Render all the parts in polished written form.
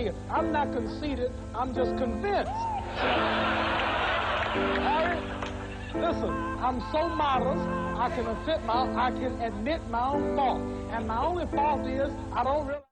say it. I'm not conceited. I'm just convinced. Harry, listen, I'm so modest, I can admit my own fault. And my only fault is I don't realize.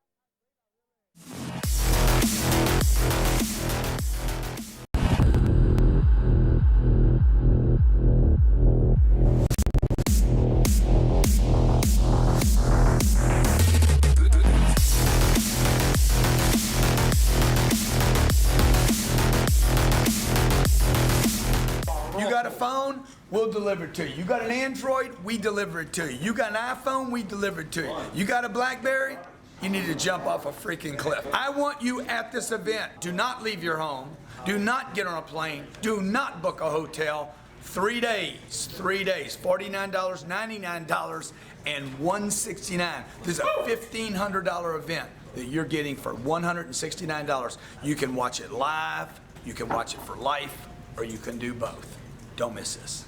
You got a phone, we'll deliver it to you. You got an Android, we deliver it to you. You got an iPhone, we deliver it to you. You got a BlackBerry, you need to jump off a freaking cliff. I want you at this event. Do not leave your home. Do not get on a plane. Do not book a hotel. 3 days, $49, $99, and $169. This is a $1,500 event that you're getting for $169. You can watch it live, you can watch it for life, or you can do both. Don't miss this.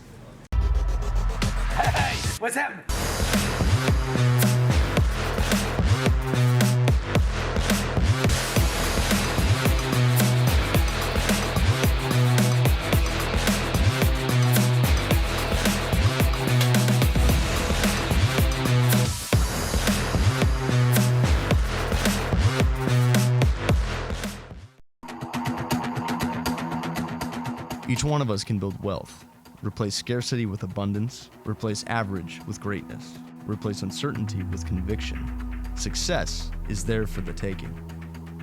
Hey, what's happening? Each one of us can build wealth, replace scarcity with abundance, replace average with greatness, replace uncertainty with conviction. Success is there for the taking.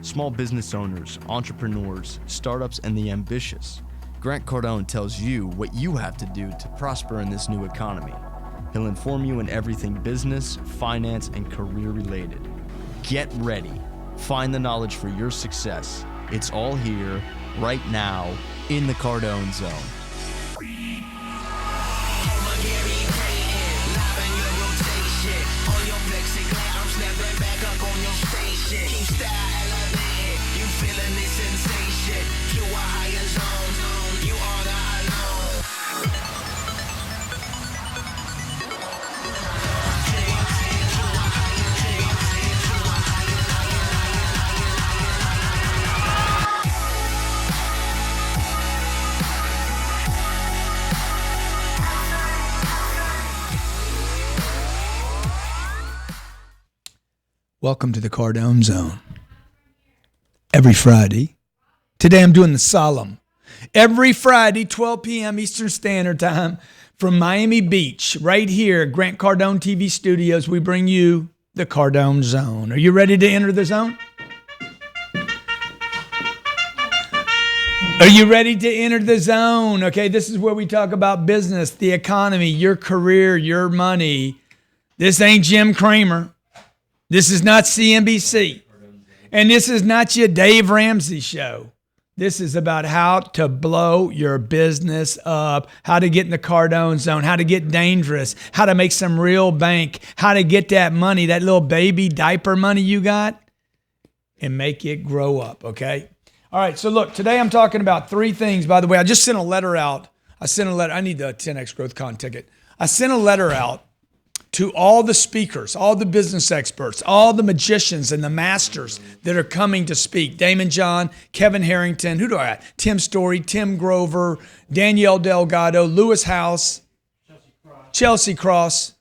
Small business owners, entrepreneurs, startups, and the ambitious. Grant Cardone tells you what you have to do to prosper in this new economy. He'll inform you in everything business, finance, and career related. Get ready. Find the knowledge for your success. It's all here, right now, in the Cardone Zone. Welcome to the Cardone Zone. Every Friday. Today I'm doing the solemn. Every Friday, 12 p.m. Eastern Standard Time from Miami Beach, right here at Grant Cardone TV Studios, we bring you the Cardone Zone. Are you ready to enter the zone? Are you ready to enter the zone? Okay, this is where we talk about business, the economy, your career, your money. This ain't Jim Cramer. This is not CNBC. And this is not your Dave Ramsey show. This is about how to blow your business up, how to get in the Cardone Zone, how to get dangerous, how to make some real bank, how to get that money, that little baby diaper money you got, and make it grow up, okay? All right, so look, today I'm talking about three things. By the way, I just sent a letter out. I need the 10X Growth Con ticket. I sent a letter out to all the speakers, all the business experts, all the magicians and the masters that are coming to speak. Damon John, Kevin Harrington, who do I got? Tim Story, Tim Grover, Danielle Delgado, Lewis House, Chelsea Cross.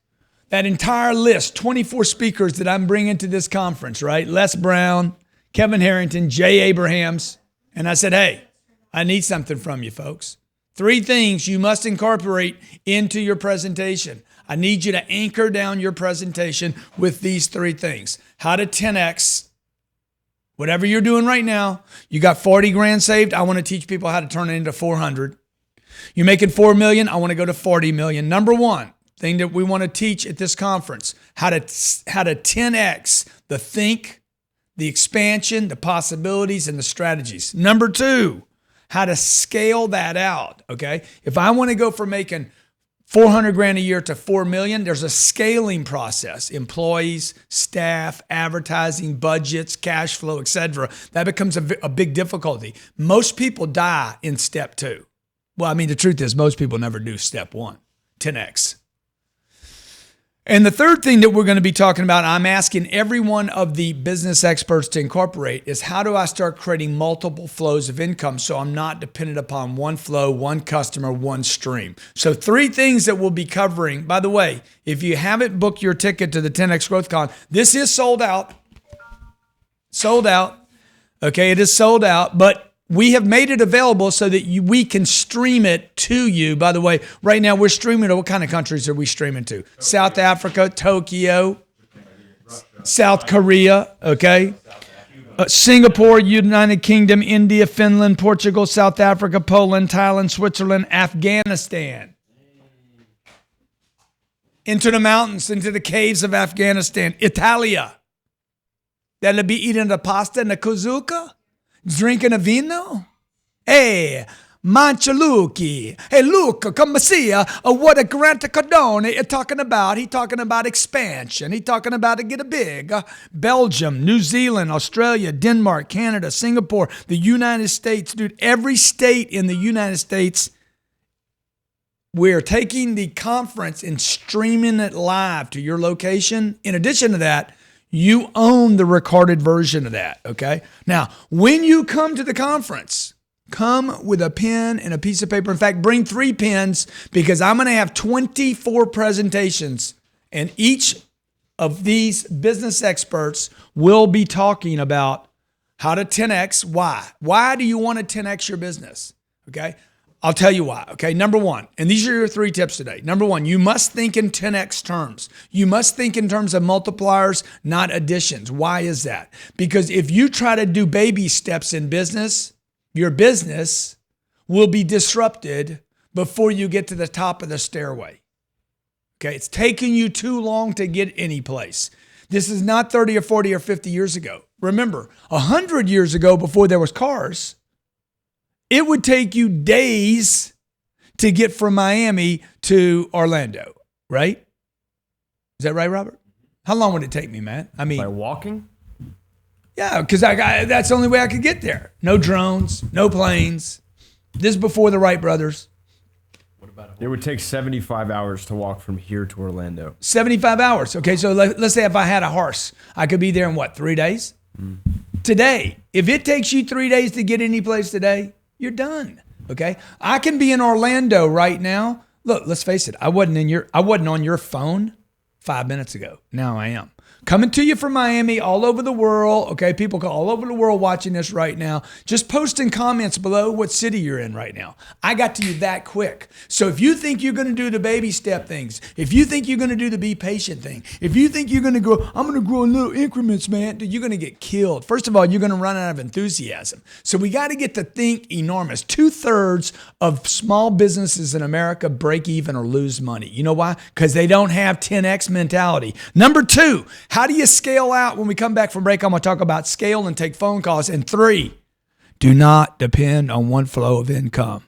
That entire list, 24 speakers that I'm bringing to this conference, right? Les Brown, Kevin Harrington, Jay Abrahams. And I said, hey, I need something from you folks. Three things you must incorporate into your presentation. I need you to anchor down your presentation with these three things. How to 10X, whatever you're doing right now. You got 40 grand saved. I want to teach people how to turn it into 400. You're making 4 million. I want to go to 40 million. Number one thing that we want to teach at this conference, how to 10X the think, the expansion, the possibilities, and the strategies. Number two, how to scale that out, okay? If I want to go from making 400 grand a year to 4 million, there's a scaling process. Employees, staff, advertising, budgets, cash flow, etc. That becomes a big difficulty. Most people die in step two. Well, I mean, the truth is most people never do step one, 10X. And the third thing that we're going to be talking about, I'm asking every one of the business experts to incorporate, is how do I start creating multiple flows of income so I'm not dependent upon one flow, one customer, one stream. So 3 things that we'll be covering. By the way, if you haven't booked your ticket to the 10X Growth Con, this is sold out. Sold out. Okay, it is sold out, but we have made it available so that we can stream it to you. By the way, right now we're streaming to what kind of countries are we streaming to? South Africa, Tokyo, South Korea, okay? Singapore, United Kingdom, India, Finland, Portugal, South Africa, Poland, Thailand, Switzerland, Afghanistan. Into the mountains, into the caves of Afghanistan, Italia. That'll be eating the pasta and the kuzuka. Drinking a vino? Hey, Manchaluki. Hey, look, come see what a Grant Cardone is talking about. He talking about expansion. He talking about to get a big. Belgium, New Zealand, Australia, Denmark, Canada, Singapore, the United States. Dude, every state in the United States, we're taking the conference and streaming it live to your location. In addition to that, you own the recorded version of that, okay? Now, when you come to the conference, come with a pen and a piece of paper. In fact, bring 3 pens because I'm going to have 24 presentations, and each of these business experts will be talking about how to 10X. Why? Why do you want to 10X your business, okay? I'll tell you why, okay? Number 1, and these are your 3 tips today. Number 1, you must think in 10X terms. You must think in terms of multipliers, not additions. Why is that? Because if you try to do baby steps in business, your business will be disrupted before you get to the top of the stairway. Okay, it's taking you too long to get any place. This is not 30 or 40 or 50 years ago. Remember, 100 years ago, before there was cars, it would take you days to get from Miami to Orlando, right? Is that right, Robert? How long would it take me, man? I mean, by walking? Yeah, because that's the only way I could get there. No drones, no planes. This is before the Wright brothers. It would take 75 hours to walk from here to Orlando. 75 hours. Okay, so let's say if I had a horse, I could be there in what, 3 days? Today, if it takes you 3 days to get any place today, you're done. Okay, I can be in Orlando right now. Look, let's face it. I wasn't on your phone 5 minutes ago. Now I am. Coming to you from Miami, all over the world. Okay, people all over the world watching this right now. Just post in comments below what city you're in right now. I got to you that quick. So if you think you're going to do the baby step things, if you think you're going to do the be patient thing, if you think you're going to go, I'm going to grow in little increments, man, dude, you're going to get killed. First of all, you're going to run out of enthusiasm. So we got to get to think enormous. 2/3 of small businesses in America break even or lose money. You know why? Because they don't have 10X mentality. Number 2, how do you scale out? When we come back from break, I'm going to talk about scale and take phone calls. And 3, do not depend on one flow of income.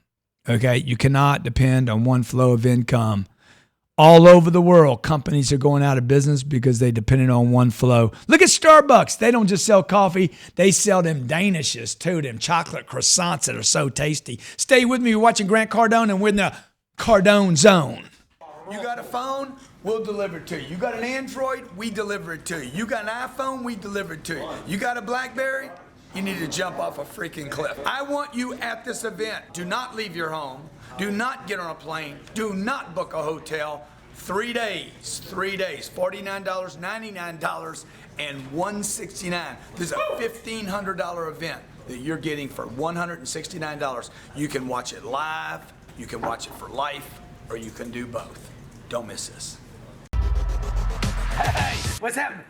Okay? You cannot depend on one flow of income. All over the world, companies are going out of business because they depended on one flow. Look at Starbucks. They don't just sell coffee. They sell them Danishes too, them chocolate croissants that are so tasty. Stay with me. You're watching Grant Cardone, and we're in the Cardone Zone. You got a phone? We'll deliver it to you. You got an Android? We deliver it to you. You got an iPhone? We deliver it to you. You got a BlackBerry? You need to jump off a freaking cliff. I want you at this event. Do not leave your home. Do not get on a plane. Do not book a hotel. 3 days, $49, $99, and $169. This is a $1,500 event that you're getting for $169. You can watch it live, you can watch it for life, or you can do both. Don't miss this. Hey, what's happening?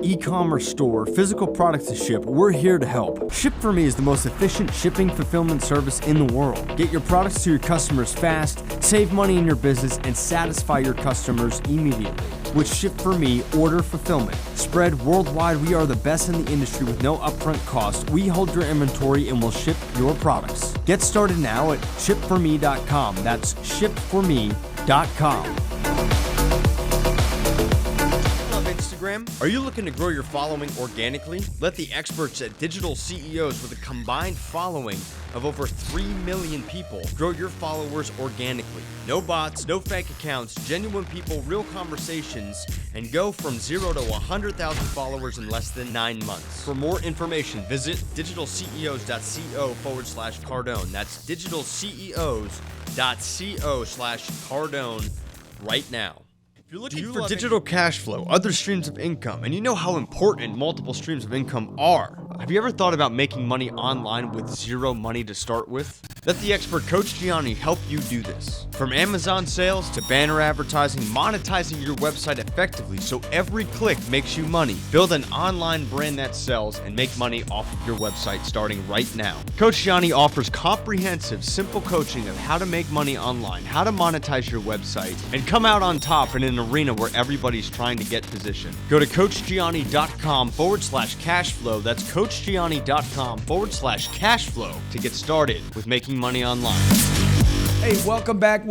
E-commerce store, physical products to ship, we're here to help. Ship for Me is the most efficient shipping fulfillment service in the world. Get your products to your customers fast, save money in your business, and satisfy your customers immediately. With Ship for Me order fulfillment, spread spread worldwide, we are the best in the industry with no upfront cost. We hold your inventory and will ship your products. Get started now at shipforme.com. That's shipforme.com. Instagram? Are you looking to grow your following organically? Let the experts at Digital CEOs with a combined following of over 3 million people grow your followers organically. No bots, no fake accounts, genuine people, real conversations, and go from 0 to 100,000 followers in less than 9 months. For more information, visit digitalceos.co/Cardone. That's digitalceos.co/Cardone right now. If you're looking for digital cash flow, other streams of income, and you know how important multiple streams of income are, have you ever thought about making money online with zero money to start with? Let the expert Coach Gianni help you do this. From Amazon sales to banner advertising, monetizing your website effectively so every click makes you money. Build an online brand that sells and make money off of your website starting right now. Coach Gianni offers comprehensive, simple coaching of how to make money online, how to monetize your website, and come out on top in an arena where everybody's trying to get positioned. Go to CoachGianni.com/cashflow. That's CoachGianni.com/cashflow to get started with making money online. Hey, welcome back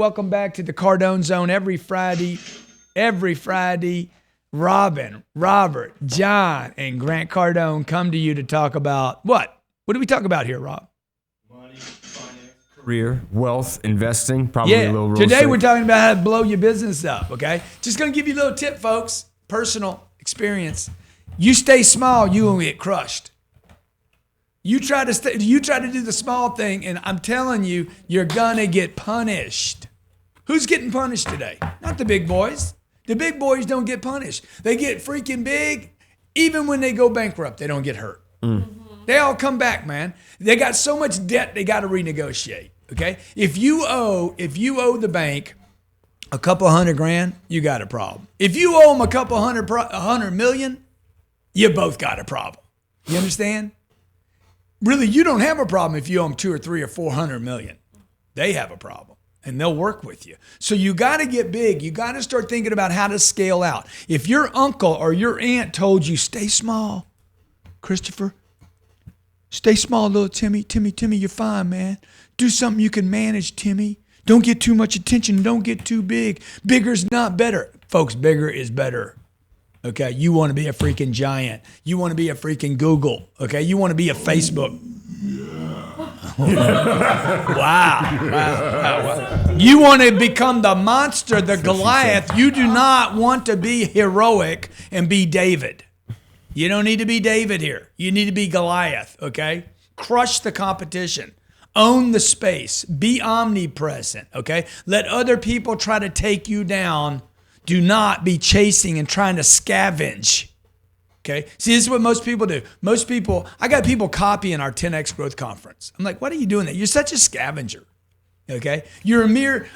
to the Cardone Zone every Friday. Robin, Robert, John, and Grant Cardone come to you to talk about what? What do we talk about here, Rob? Money, finance, career, wealth, investing, probably a little real Today estate. we're talking about how to blow your business up, okay? Just going to give you a little tip, folks. Personal experience. You stay small, you will get crushed. You try to do the small thing, and I'm telling you, you're gonna get punished. Who's getting punished today? Not the big boys. The big boys don't get punished. They get freaking big. Even when they go bankrupt, they don't get hurt. They all come back, man. They got so much debt, they got to renegotiate. Okay? If you owe the bank a couple $100,000, you got a problem. If you owe them a couple $100 million, you both got a problem. You understand? Really, you don't have a problem if you owe them 2 or 3 or 400 million. They have a problem, and they'll work with you. So you got to get big. You got to start thinking about how to scale out. If your uncle or your aunt told you, stay small, Christopher, stay small, little Timmy, you're fine, man. Do something you can manage, Timmy. Don't get too much attention. Don't get too big. Bigger's not better. Folks, bigger is better. Okay, you want to be a freaking giant. You want to be a freaking Google. Okay, you want to be a Facebook. Wow. You want to become the monster, the Goliath. You do not want to be heroic and be David. You don't need to be David here. You need to be Goliath, okay? Crush the competition. Own the space. Be omnipresent, okay? Let other people try to take you down. Do not be chasing and trying to scavenge. Okay. See, this is what most people do. I got people copying our 10X growth conference. I'm like, what are you doing that? You're such a scavenger. Okay.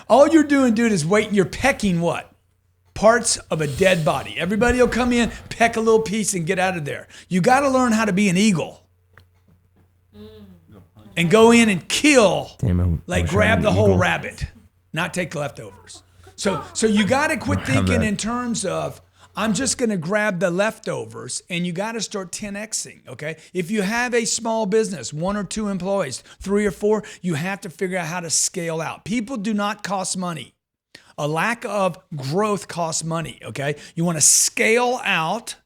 All you're doing, dude, is waiting. You're pecking what? Parts of a dead body. Everybody will come in, peck a little piece and get out of there. You got to learn how to be an eagle and go in and kill, grab the whole rabbit, not take leftovers. So you got to quit thinking in terms of, I'm just going to grab the leftovers, and you got to start 10Xing, okay? If you have a small business, 1 or 2 employees, 3 or 4, you have to figure out how to scale out. People do not cost money. A lack of growth costs money, okay? You want to scale out.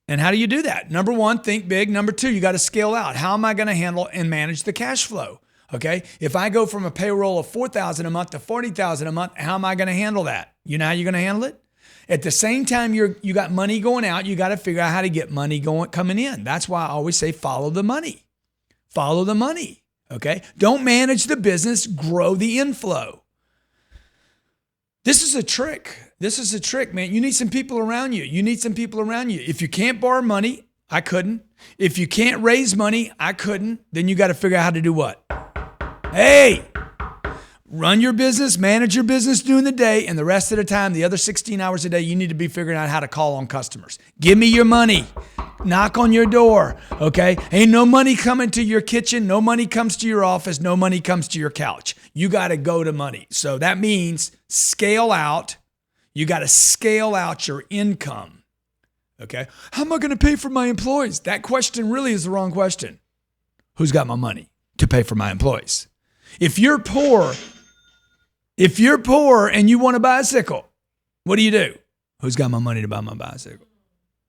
And how do you do that? Number 1, think big. Number 2, you got to scale out. How am I going to handle and manage the cash flow? Okay, if I go from a payroll of $4,000 a month to $40,000 a month, how am I going to handle that? You know how you're going to handle it? At the same time you got money going out, you got to figure out how to get money coming in. That's why I always say follow the money. Follow the money. Okay, don't manage the business, grow the inflow. This is a trick. Man. You need some people around you. If you can't borrow money, I couldn't. If you can't raise money, I couldn't. Then you got to figure out how to do what? Hey, run your business, manage your business during the day, and the rest of the time, the other 16 hours a day, you need to be figuring out how to call on customers. Give me your money. Knock on your door, okay? Ain't no money coming to your kitchen. No money comes to your office. No money comes to your couch. You got to go to money. So that means scale out. You got to scale out your income, Okay. How am I going to pay for my employees? That question really is the wrong question. Who's got my money to pay for my employees? If you're poor and you want a bicycle, what do? Who's got my money to buy my bicycle?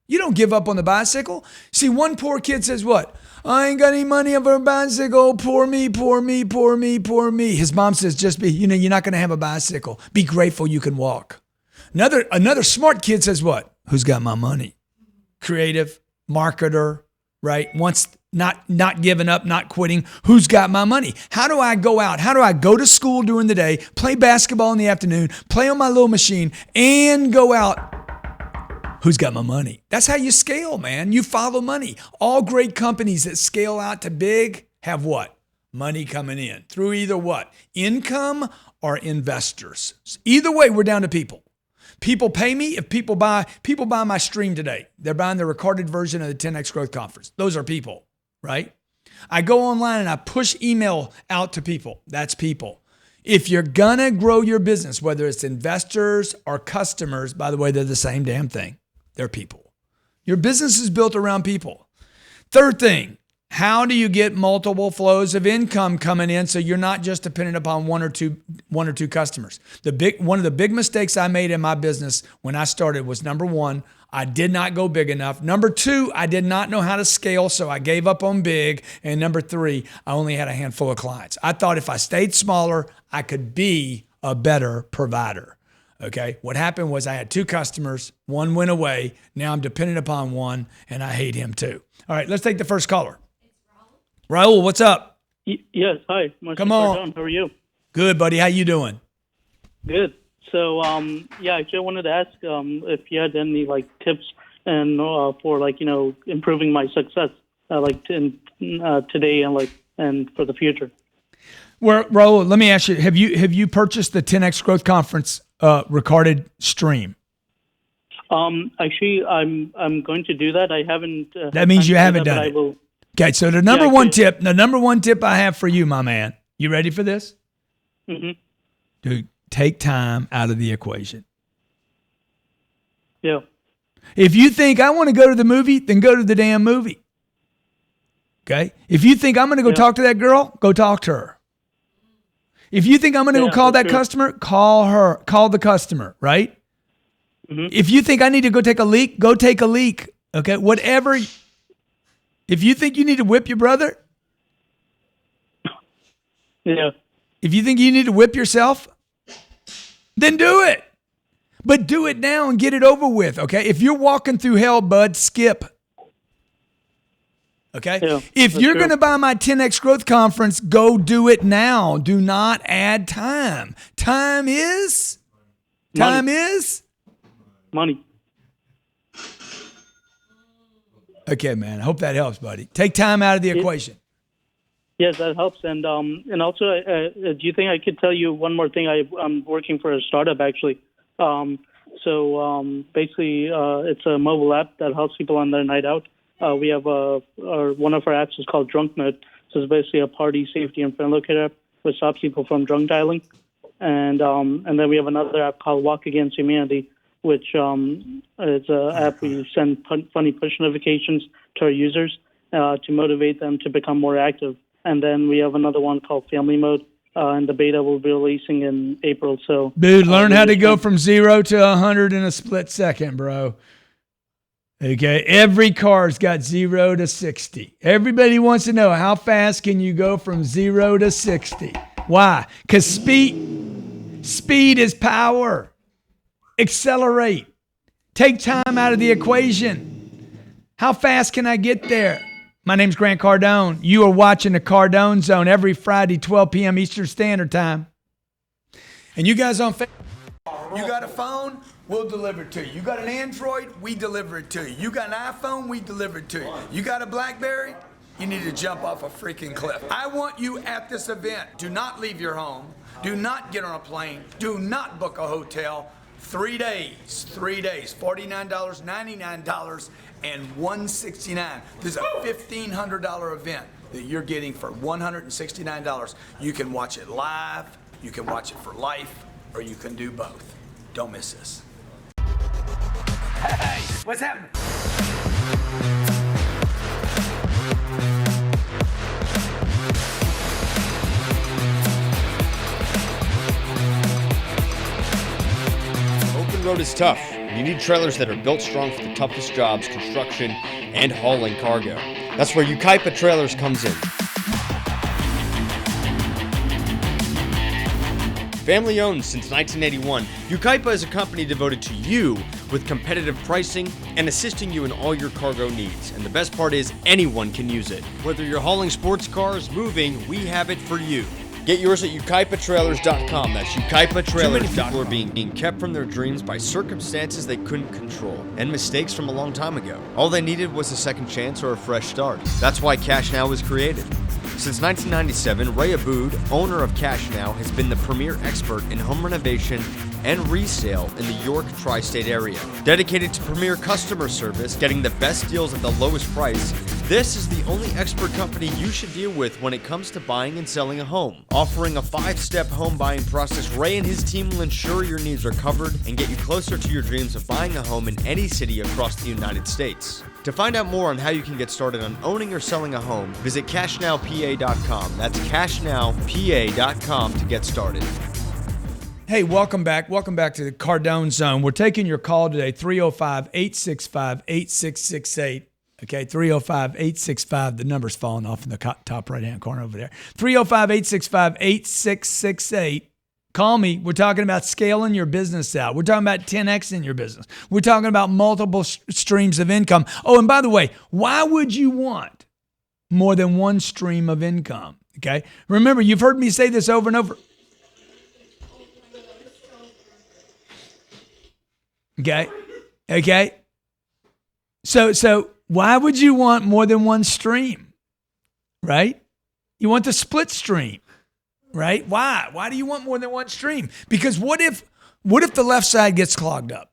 You don't give up on the bicycle. See, one poor kid says what? I ain't got any money for a bicycle. Poor me, poor me, poor me, poor me. His mom says, you're not going to have a bicycle. Be grateful you can walk. Another smart kid says what? Who's got my money? Creative, marketer, right? Once not giving up, not quitting. Who's got my money? How do I go out? How do I go to school during the day, play basketball in the afternoon, play on my little machine, and go out? Who's got my money? That's how you scale, man. You follow money. All great companies that scale out to big have what? Money coming in through either what? Income or investors. Either way, we're down to people. People pay me if people buy my stream today. They're buying the recorded version of the 10X Growth Conference. Those are people, right? I go online and I push email out to people. That's people. If you're gonna grow your business, whether it's investors or customers, by the way, they're the same damn thing. They're people. Your business is built around people. Third thing, how do you get multiple flows of income coming in so you're not just dependent upon one or two customers? One of the big mistakes I made in my business when I started was, number one, I did not go big enough. Number two, I did not know how to scale, so I gave up on big. And number three, I only had a handful of clients. I thought if I stayed smaller, I could be a better provider. Okay, what happened was I had two customers, one went away, now I'm dependent upon one, and I hate him too. All right, let's take the first caller. Raul, what's up? Yes, hi. Come on. Cardone. How are you? Good, buddy. How you doing? Good. So, actually I wanted to ask if you had any tips and for improving my success today and for the future. Well, Raul, let me ask you: Have you purchased the 10X Growth Conference recorded stream? Actually, I'm going to do that. I haven't. That means you haven't done it. I will. Okay, so the number one tip I have for you, my man. You ready for this? Mm-hmm. Dude, take time out of the equation. Yeah. If you think I want to go to the movie, then go to the damn movie. Okay? If you think I'm going to go talk to that girl, go talk to her. If you think I'm going to go call that customer, call the customer, right? Mm-hmm. If you think I need to go take a leak, go take a leak. Okay? Whatever. If you think you need to whip your brother, if you think you need to whip yourself, then do it. But do it now and get it over with, okay? If you're walking through hell, bud, skip. Okay? Yeah, if you're going to buy my 10X Growth Conference, go do it now. Do not add time. Time is money. Okay, man. I hope that helps, buddy. Take time out of the equation. Yes, that helps. And also, do you think I could tell you one more thing? I'm working for a startup, actually. Basically, it's a mobile app that helps people on their night out. We have one of our apps is called Drunk Note. So it's basically a party safety and friend locator app which stops people from drunk dialing. And then we have another app called Walk Against Humanity, which is an app we send funny push notifications to our users to motivate them to become more active. And then we have another one called Family Mode, and the beta will be releasing in April. So, dude, learn how to go from 0 to 100 in a split second, bro. Okay, every car's got 0 to 60. Everybody wants to know, how fast can you go from 0 to 60? Why? Because speed is power. Accelerate. Take time out of the equation. How fast can I get there? My name's Grant Cardone. You are watching the Cardone Zone every Friday, 12 p.m. Eastern Standard Time. And you guys on Facebook. You got a phone, we'll deliver it to you. You got an Android, we deliver it to you. You got an iPhone, we deliver it to you. You got a BlackBerry, you need to jump off a freaking cliff. I want you at this event. Do not leave your home. Do not get on a plane. Do not book a hotel. 3 days, $49, $99, and $169. This is a $1,500 event that you're getting for $169. You can watch it live, you can watch it for life, or you can do both. Don't miss this. Hey, what's happening? Open road is tough. You need trailers that are built strong for the toughest jobs, construction, and hauling cargo. That's where Ukaipa Trailers comes in. Family owned since 1981, Ukaipa is a company devoted to you with competitive pricing and assisting you in all your cargo needs. And the best part is anyone can use it. Whether you're hauling sports cars, moving, we have it for you. Get yours at ukaipatrailers.com. That's ukaipatrailers.com. Too many people are being kept from their dreams by circumstances they couldn't control and mistakes from a long time ago. All they needed was a second chance or a fresh start. That's why Cash Now was created. Since 1997, Ray Abood, owner of Cash Now, has been the premier expert in home renovation and resale in the York tri-state area. Dedicated to premier customer service, getting the best deals at the lowest price, this is the only expert company you should deal with when it comes to buying and selling a home. Offering a 5-step home buying process, Ray and his team will ensure your needs are covered and get you closer to your dreams of buying a home in any city across the United States. To find out more on how you can get started on owning or selling a home, visit cashnowpa.com. That's cashnowpa.com to get started. Hey, welcome back. Welcome back to the Cardone Zone. We're taking your call today, 305-865-8668. Okay, 305-865. The number's falling off in the top right-hand corner over there. 305-865-8668. Call me. We're talking about scaling your business out. We're talking about 10X in your business. We're talking about multiple streams of income. Oh, and by the way, why would you want more than one stream of income? Okay? Remember, you've heard me say this over and over. Okay? So why would you want more than one stream? Right? You want the split stream. Right? Why? Why do you want more than one stream? Because what if the left side gets clogged up?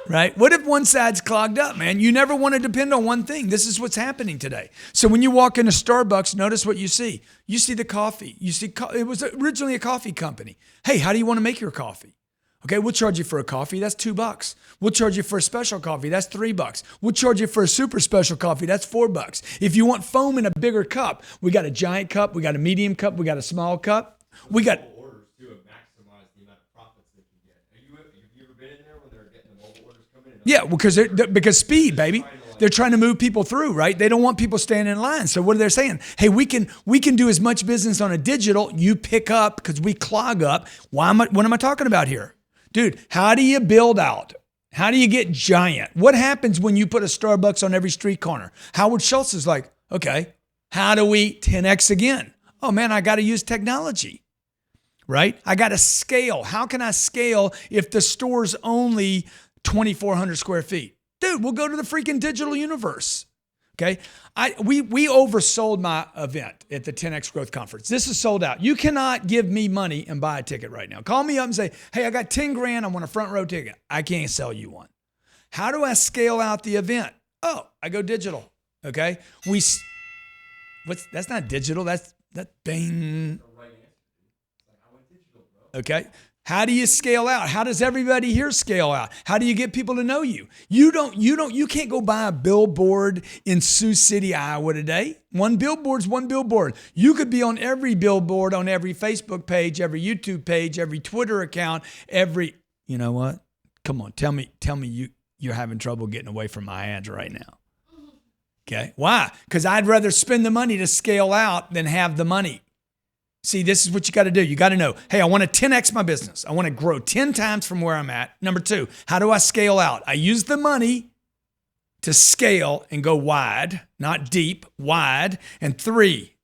Right? What if one side's clogged up, man? You never want to depend on one thing. This is what's happening today. So when you walk into Starbucks, notice what you see. You see the coffee. You see it was originally a coffee company. Hey, how do you want to make your coffee? Okay, we'll charge you for a coffee. That's $2. We'll charge you for a special coffee. That's $3. We'll charge you for a super special coffee. That's $4. If you want foam in a bigger cup, we got a giant cup. We got a medium cup. We got a small cup. We got orders to maximize the amount of profits that you get. Have you ever been in there when they're getting the mobile orders come in? Yeah, because speed, baby. They're trying to move people through, right? They don't want people standing in line. So what are they saying? Hey, we can do as much business on a digital. You pick up because we clog up. What am I talking about here? Dude, how do you build out? How do you get giant? What happens when you put a Starbucks on every street corner? Howard Schultz is like, okay, how do we 10X again? Oh man, I got to use technology, right? I got to scale. How can I scale if the store's only 2,400 square feet? Dude, we'll go to the freaking digital universe. Okay, we oversold my event at the 10X Growth Conference. This is sold out. You cannot give me money and buy a ticket right now. Call me up and say, hey, I got 10 grand. I want a front row ticket. I can't sell you one. How do I scale out the event? Oh, I go digital. Okay, that's not digital. That's bang. Okay. How do you scale out? How does everybody here scale out? How do you get people to know you? You can't go buy a billboard in Sioux City, Iowa today. One billboard's one billboard. You could be on every billboard, on every Facebook page, every YouTube page, every Twitter account, you know what? Come on, tell me you're having trouble getting away from my ads right now. Okay. Why? Because I'd rather spend the money to scale out than have the money. See, this is what you got to do. You got to know, hey, I want to 10X my business. I want to grow 10 times from where I'm at. Number 2, how do I scale out? I use the money to scale and go wide, not deep, wide. And 3,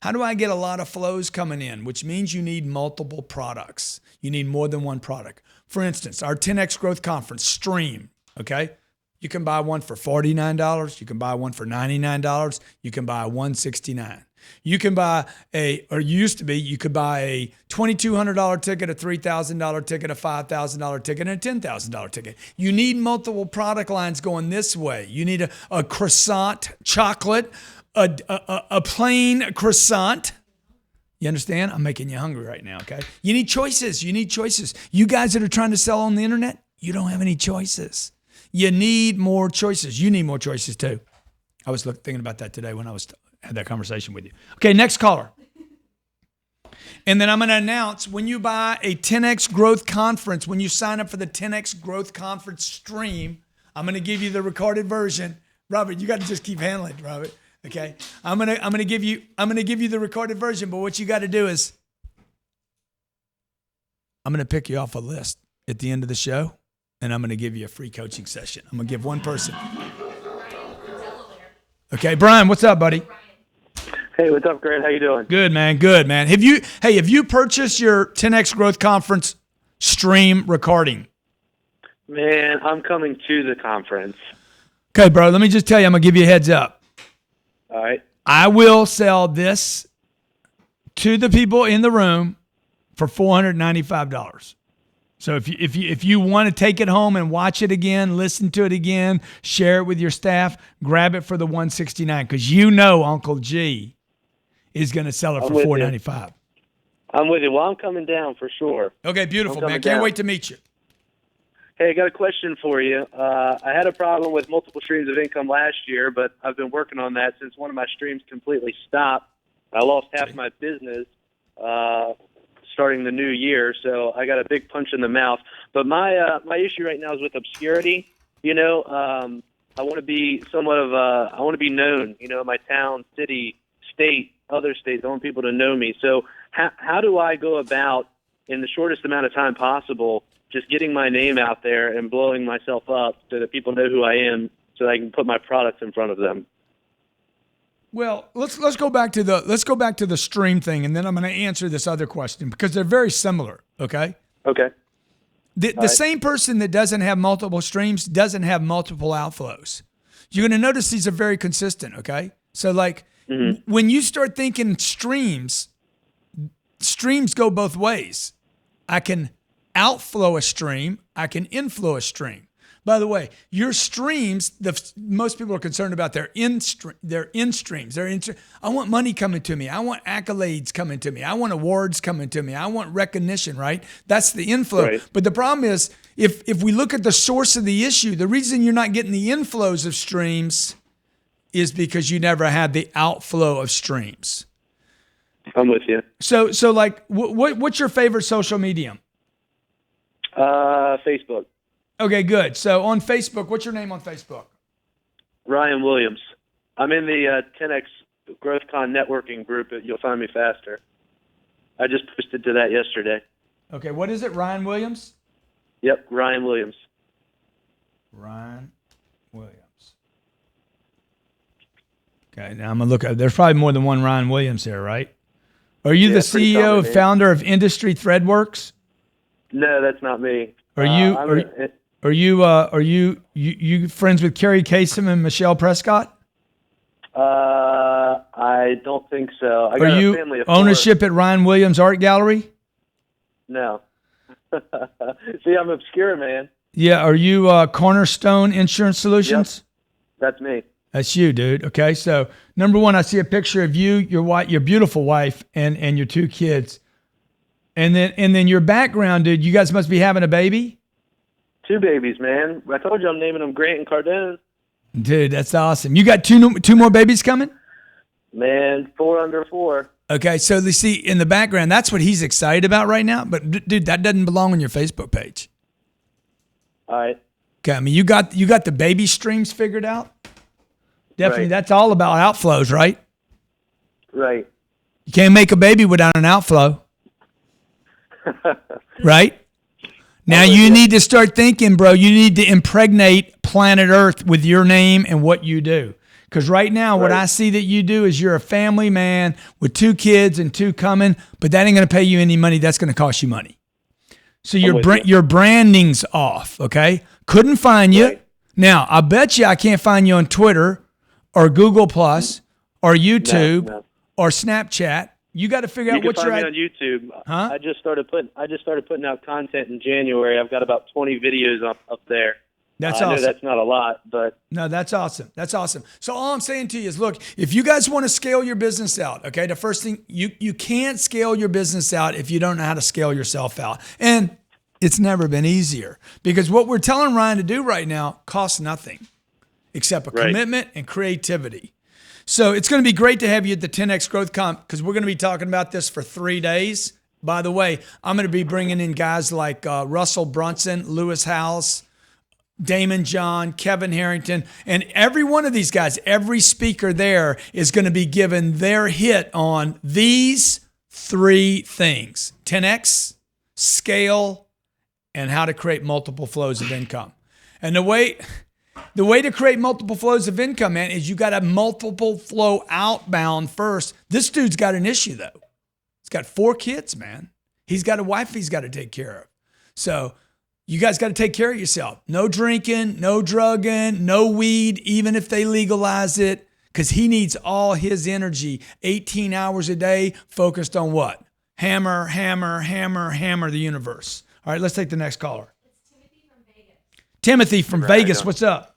how do I get a lot of flows coming in, which means you need multiple products. You need more than one product. For instance, our 10X Growth Conference stream, okay? You can buy one for $49. You can buy one for $99. You can buy $169. You can buy you could buy a $2,200 ticket, a $3,000 ticket, a $5,000 ticket, and a $10,000 ticket. You need multiple product lines going this way. You need a croissant chocolate, a plain croissant. You understand? I'm making you hungry right now, okay? You need choices. You guys that are trying to sell on the internet, you don't have any choices. You need more choices. You need more choices too. I was thinking about that today when I had that conversation with you. Okay, next caller. And then I'm going to announce when you buy a 10X Growth Conference, when you sign up for the 10X Growth Conference stream, I'm going to give you the recorded version. Robert, you got to just keep handling it, Robert. Okay, I'm gonna give you the recorded version. But what you got to do is, I'm going to pick you off a list at the end of the show, and I'm going to give you a free coaching session. I'm going to give one person. Okay, Brian, what's up, buddy? Hey, what's up, Grant? How you doing? Good, man. Good, man. Have you purchased your 10X Growth Conference stream recording? Man, I'm coming to the conference. Okay, bro. Let me just tell you, I'm gonna give you a heads up. All right. I will sell this to the people in the room for $495. So if you want to take it home and watch it again, listen to it again, share it with your staff, grab it for the $169 because you know Uncle G is going to sell it for $495. I'm with you. Well, I'm coming down for sure. Okay, beautiful, man. Can't wait to meet you. Hey, I got a question for you. I had a problem with multiple streams of income last year, but I've been working on that since one of my streams completely stopped. I lost half my business starting the new year, so I got a big punch in the mouth. But my issue right now is with Obscurity. You know, I want to be somewhat of I want to be known. You know, my town, city, state, other states. I want people to know me. So how do I go about in the shortest amount of time possible? Just getting my name out there and blowing myself up so that people know who I am, so that I can put my products in front of them. Well, let's go back to the stream thing, and then I'm going to answer this other question because they're very similar. Okay. Okay. The same person that doesn't have multiple streams doesn't have multiple outflows. You're going to notice these are very consistent. Okay. So like when you start thinking streams go both ways. I can outflow a stream. I can inflow a stream. By the way, your streams, most people are concerned about their in streams. I want money coming to me. I want accolades coming to me. I want awards coming to me. I want recognition, right? That's the inflow. Right. But the problem is, if we look at the source of the issue, the reason you're not getting the inflows of streams is because you never had the outflow of streams. I'm with you. So like, what's your favorite social medium? Facebook. Okay, good. So on Facebook, what's your name on Facebook? Ryan Williams. I'm in the 10X GrowthCon networking group. You'll find me faster. I just posted to that yesterday. Okay, what is it? Ryan Williams? Yep, Ryan Williams. Ryan Williams. Okay, now I'm going to look at, there's probably more than one Ryan Williams here, right? Are you the CEO and founder of Industry Threadworks? No, that's not me. Are you friends with Carrie Kasem and Michelle Prescott? I don't think so. Are you ownership at Ryan Williams Art Gallery? No. See, I'm obscure, man. Yeah. Are you Cornerstone Insurance Solutions? Yep. That's me. That's you, dude. Okay. So number one, I see a picture of you, your beautiful wife, and your two kids. And then your background, dude, you guys must be having a baby? 2 babies, man. I told you I'm naming them Grant and Cardone. Dude, that's awesome. You got two more babies coming? Man, 4 under 4. Okay, so you see in the background, that's what he's excited about right now. But dude, that doesn't belong on your Facebook page. All right. Okay, I mean you got the baby streams figured out? Definitely, right. That's all about outflows, right? Right. You can't make a baby without an outflow. Right? Now you need to start thinking, bro. You need to impregnate planet Earth with your name and what you do. Because right now, what I see that you do is you're a family man with 2 kids and 2 coming, but that ain't going to pay you any money. That's going to cost you money. So your branding's off, okay? Couldn't find you. Right. Now, I bet you I can't find you on Twitter or Google Plus or YouTube or Snapchat. You got to figure out what you're at. You can find me on YouTube. Huh? I just started putting out content in January. I've got about 20 videos up there. That's awesome. I know that's not a lot, but no, that's awesome. That's awesome. So all I'm saying to you is, look, if you guys want to scale your business out, okay, the first thing you can't scale your business out if you don't know how to scale yourself out. And It's never been easier because what we're telling Ryan to do right now costs nothing except a commitment and creativity. So it's going to be great to have you at the 10X Growth Comp because we're going to be talking about this for 3 days. By the way, I'm going to be bringing in guys like Russell Brunson, Lewis Howes, Damon John, Kevin Harrington, and every one of these guys, every speaker there is going to be given their hit on these 3 things: 10X, scale, and how to create multiple flows of income. And the way to create multiple flows of income, man, is you got a multiple flow outbound first. This dude's got an issue, though. He's got 4 kids, man. He's got a wife he's got to take care of. So you guys got to take care of yourself. No drinking, no drugging, no weed, even if they legalize it, because he needs all his energy 18 hours a day focused on what? Hammer, hammer, hammer, hammer the universe. All right, let's take the next caller. Timothy from Vegas, what's up?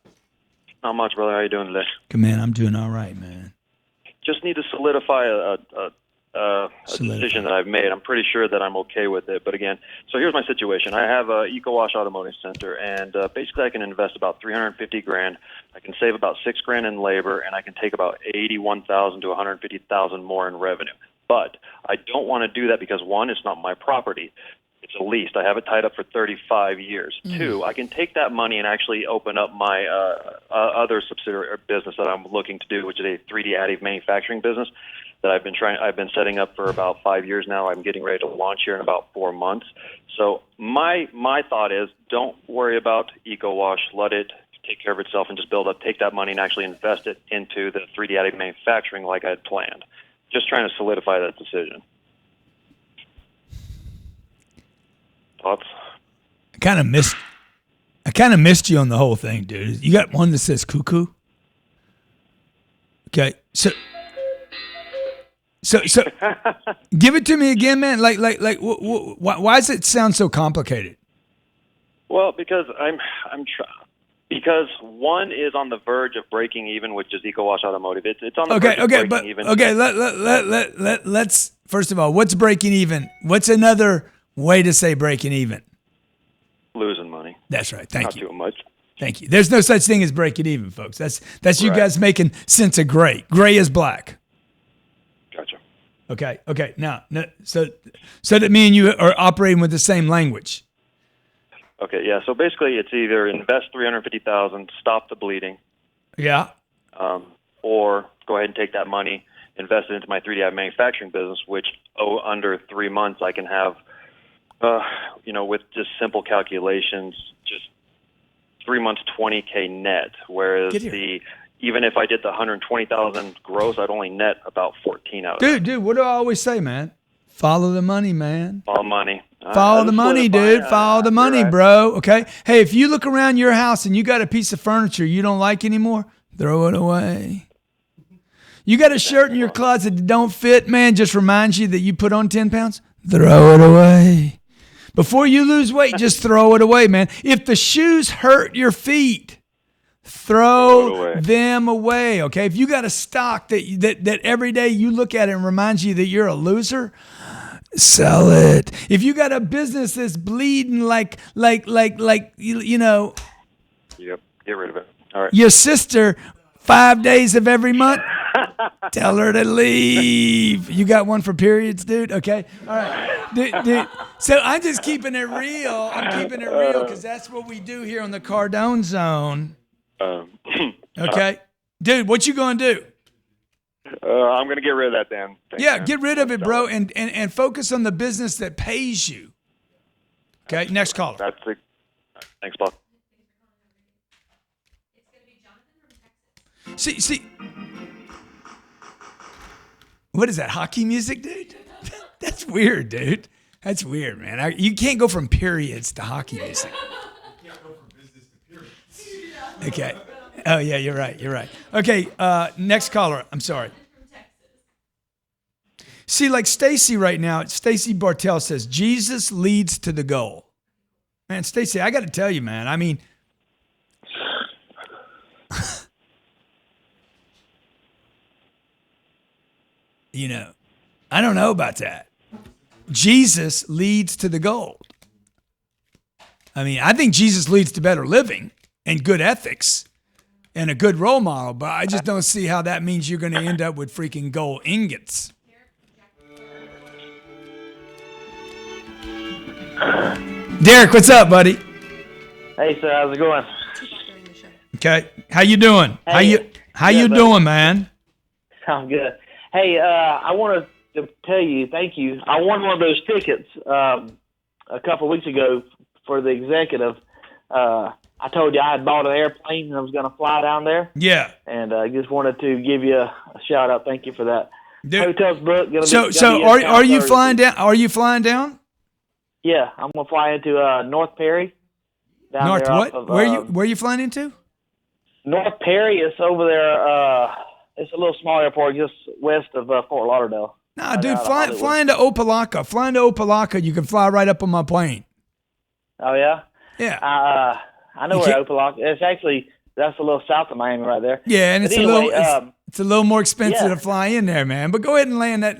Not much, brother. How you doing today? Good, man. I'm doing all right, man. Just need to solidify a decision that I've made. I'm pretty sure that I'm okay with it. But again, so here's my situation. I have a EcoWash Automotive Center, and basically I can invest about $350,000. I can save about $6,000 in labor, and I can take about $81,000 to $150,000 more in revenue. But I don't want to do that because, one, it's not my property. It's a lease. I have it tied up for 35 years. 2, I can take that money and actually open up my other subsidiary business that I'm looking to do, which is a 3D additive manufacturing business that I've been setting up for about 5 years now. I'm getting ready to launch here in about 4 months. So my thought is, don't worry about EcoWash. Let it take care of itself and just build up. Take that money and actually invest it into the 3D additive manufacturing like I had planned. Just trying to solidify that decision. Thoughts? I kind of missed you on the whole thing, dude. You got one that says cuckoo? Okay. So give it to me again, man. Why does it sound so complicated? Well, because because one is on the verge of breaking even, which is EcoWash Automotive. It's on the verge of breaking even. Okay, let's first of all, what's breaking even? What's another way to say breaking even? Losing money. That's right. Thank you. Not too much. Thank you. There's no such thing as breaking even, folks. That's you guys making sense of gray. Gray is black. Gotcha. Okay. Now, so that me and you are operating with the same language. Okay, yeah. So basically, it's either invest $350,000, stop the bleeding. Yeah. Or go ahead and take that money, invest it into my 3D manufacturing business, which under 3 months I can have, with just simple calculations, just 3 months, $20K net. Whereas even if I did the 120,000 gross, I'd only net about 14 out of it. Dude, what do I always say, man? Follow the money, man. Follow money. Follow the money, dude. Follow the money, bro. Okay. Hey, if you look around your house and you got a piece of furniture you don't like anymore, throw it away. You got a shirt in your closet that don't fit, man, just reminds you that you put on 10 pounds, throw it away. Before you lose weight, just throw it away, man. If the shoes hurt your feet, throw them away, okay? If you got a stock that every day you look at it and reminds you that you're a loser, sell it. If you got a business that's bleeding like you know. Yep, get rid of it. All right. Your sister, 5 days of every month, tell her to leave. You got one for periods, dude? Okay. All right. Dude. So I'm just keeping it real. I'm keeping it real because that's what we do here on the Cardone Zone. Okay. Dude, what you going to do? I'm going to get rid of that damn thing. Yeah, get rid of it, bro, and focus on the business that pays you. Okay, next caller. That's it. Thanks, Bob. See, what is that, hockey music, dude? That's weird, dude. That's weird, man. You can't go from periods to hockey music. You can't go from business to periods. Okay. Oh, yeah, you're right. Okay, next caller. I'm sorry. See, like Stacy right now, Stacy Bartell says, Jesus leads to the goal. Man, Stacy, I got to tell you, man, I mean, I don't know about that. Jesus leads to the gold. I mean, I think Jesus leads to better living and good ethics and a good role model, but I just don't see how that means you're going to end up with freaking gold ingots. Derek, what's up, buddy? Hey, sir, how's it going? Okay, how you doing? Hey, how you doing, man? I'm good. Hey, I wanted to tell you, thank you. I won one of those tickets a couple of weeks ago for the executive. I told you I had bought an airplane and I was going to fly down there. Yeah. And I just wanted to give you a shout out. Thank you for that. Dude, Hotel's booked. So are you flying down? Are you flying down? Yeah, I'm going to fly into North Perry. North there what? Of, where are you flying into? North Perry is over there. It's a little small airport just west of Fort Lauderdale. Nah, dude, fly into Opelika. Fly into Opelika. You can fly right up on my plane. Oh, yeah? Yeah. I know where Opelika is. It's actually, that's a little south of Miami right there. Yeah, and it's a little more expensive yeah. to fly in there, man. But go ahead and land that.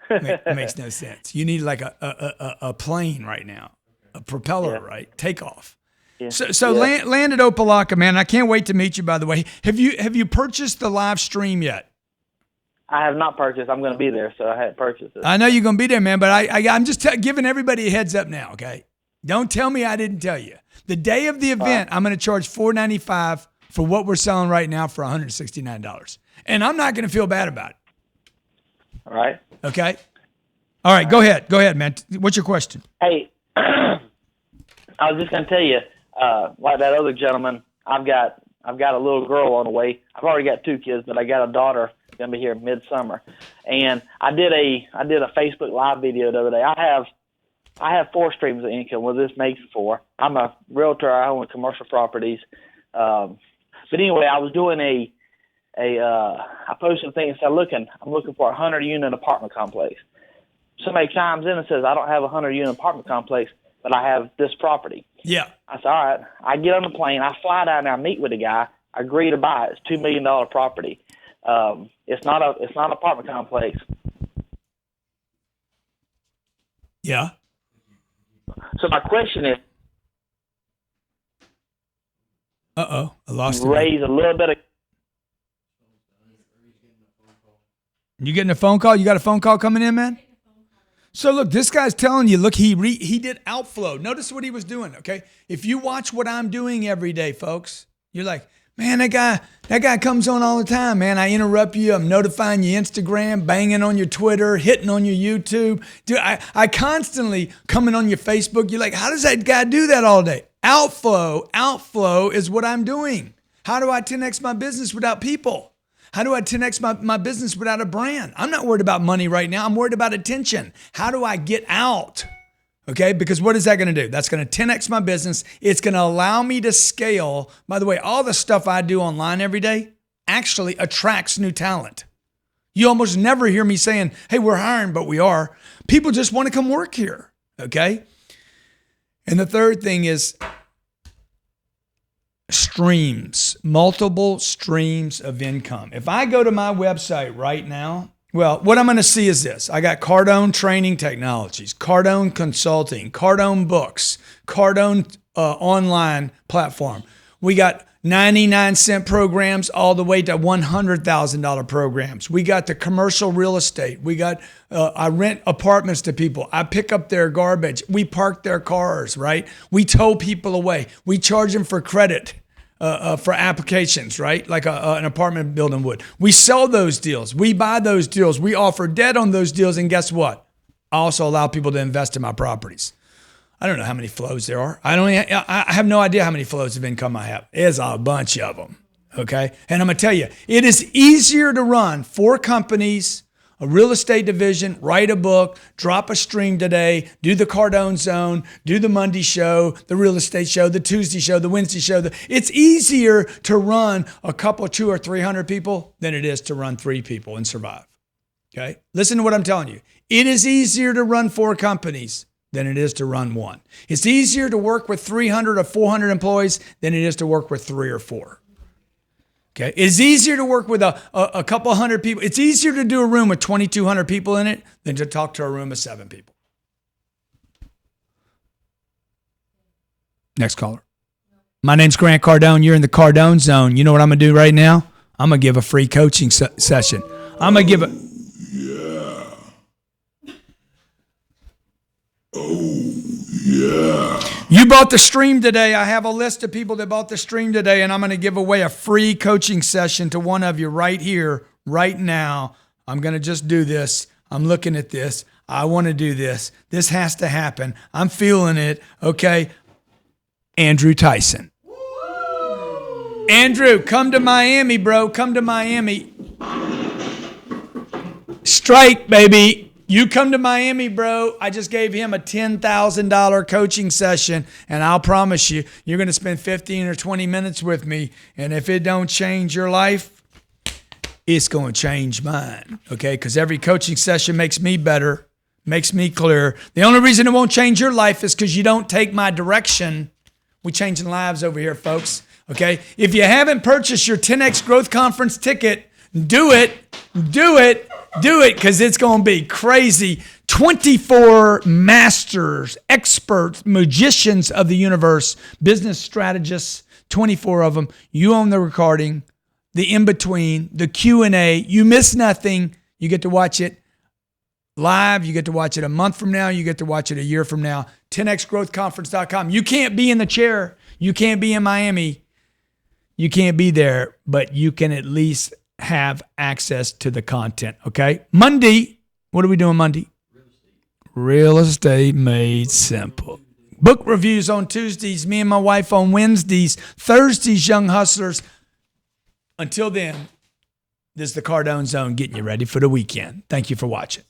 It makes no sense. You need like a plane right now, a propeller, right? Takeoff. Yeah. So land at Opelika, man. I can't wait to meet you. By the way, have you purchased the live stream yet? I have not purchased. I'm going to be there, so I hadn't purchased it. I know you're going to be there, man. But I'm just giving everybody a heads up now. Okay, don't tell me I didn't tell you. The day of the event, I'm going to charge $495 for what we're selling right now for $169, and I'm not going to feel bad about it. All right. Okay. All right. Go ahead, man. What's your question? Hey, I was just going to tell you, like that other gentleman, I've got a little girl on the way. I've already got 2 kids, but I got a daughter going to be here midsummer. And I did a Facebook Live video the other day. I have 4 streams of income. Well, this makes 4. I'm a realtor. I own commercial properties. But anyway, I was doing I posted a thing and said, I'm looking for a 100-unit apartment complex. Somebody chimes in and says, I don't have a 100-unit apartment complex, but I have this property. Yeah. I said, all right. I get on the plane. I fly down there. I meet with the guy. I agree to buy it. It's $2 million property. It's not an apartment complex. Yeah. So my question is, I lost it. Raise a little bit of. You getting a phone call? You got a phone call coming in, man? So look, this guy's telling you, look, he did outflow. Notice what he was doing, okay? If you watch what I'm doing every day, folks, you're like, man, that guy comes on all the time, man. I interrupt you. I'm notifying your Instagram, banging on your Twitter, hitting on your YouTube. Dude, I constantly coming on your Facebook. You're like, how does that guy do that all day? Outflow is what I'm doing. How do I 10X my business without people? How do I 10X my business without a brand? I'm not worried about money right now. I'm worried about attention. How do I get out? Okay, because what is that going to do? That's going to 10X my business. It's going to allow me to scale. By the way, all the stuff I do online every day actually attracts new talent. You almost never hear me saying, hey, we're hiring, but we are. People just want to come work here, okay? And the third thing is streams, multiple streams of income. If I go to my website right now, well, what I'm going to see is this. I got Cardone Training Technologies, Cardone Consulting, Cardone Books, Cardone Online Platform. We got 99-cent programs all the way to $100,000 programs. We got the commercial real estate. We got, I rent apartments to people. I pick up their garbage. We park their cars, right? We tow people away. We charge them for credit. For applications, right? Like an apartment building would. We sell those deals. We buy those deals. We offer debt on those deals. And guess what? I also allow people to invest in my properties. I don't know how many flows there are. I have no idea how many flows of income I have. There's a bunch of them, okay? And I'm going to tell you, it is easier to run 4 companies, a real estate division, write a book, drop a stream today, do the Cardone Zone, do the Monday show, the real estate show, the Tuesday show, the Wednesday show. It's easier to run a couple, 200 or 300 people than it is to run 3 people and survive. Okay? Listen to what I'm telling you. It is easier to run 4 companies than it is to run 1. It's easier to work with 300 or 400 employees than it is to work with 3 or 4. Okay, it's easier to work with a couple hundred people. It's easier to do a room with 2,200 people in it than to talk to a room of 7 people. Next caller. My name's Grant Cardone. You're in the Cardone Zone. You know what I'm going to do right now? I'm going to give a free coaching session. I'm going to give a... Yeah. Oh, yeah. You bought the stream today. I have a list of people that bought the stream today, and I'm going to give away a free coaching session to one of you right here, right now. I'm going to just do this. I'm looking at this. I want to do this. This has to happen. I'm feeling it. Okay. Andrew Tyson. Andrew, come to Miami, bro. Come to Miami. Strike, baby. You come to Miami, bro. I just gave him a $10,000 coaching session, and I'll promise you, you're going to spend 15 or 20 minutes with me, and if it don't change your life, it's going to change mine, okay? Because every coaching session makes me better, makes me clearer. The only reason it won't change your life is because you don't take my direction. We're changing lives over here, folks, okay? If you haven't purchased your 10X Growth Conference ticket, do it, because it's going to be crazy. 24 masters, experts, magicians of the universe, business strategists, 24 of them. You own the recording, the in-between, the Q&A. You miss nothing. You get to watch it live. You get to watch it a month from now. You get to watch it a year from now. 10xgrowthconference.com. You can't be in the chair. You can't be in Miami. You can't be there, but you can at least have access to the content, okay? Monday, what are we doing Monday? Real estate made simple. Book reviews on Tuesdays, me and my wife on Wednesdays, Thursdays, Young Hustlers. Until then, this is the Cardone Zone getting you ready for the weekend. Thank you for watching.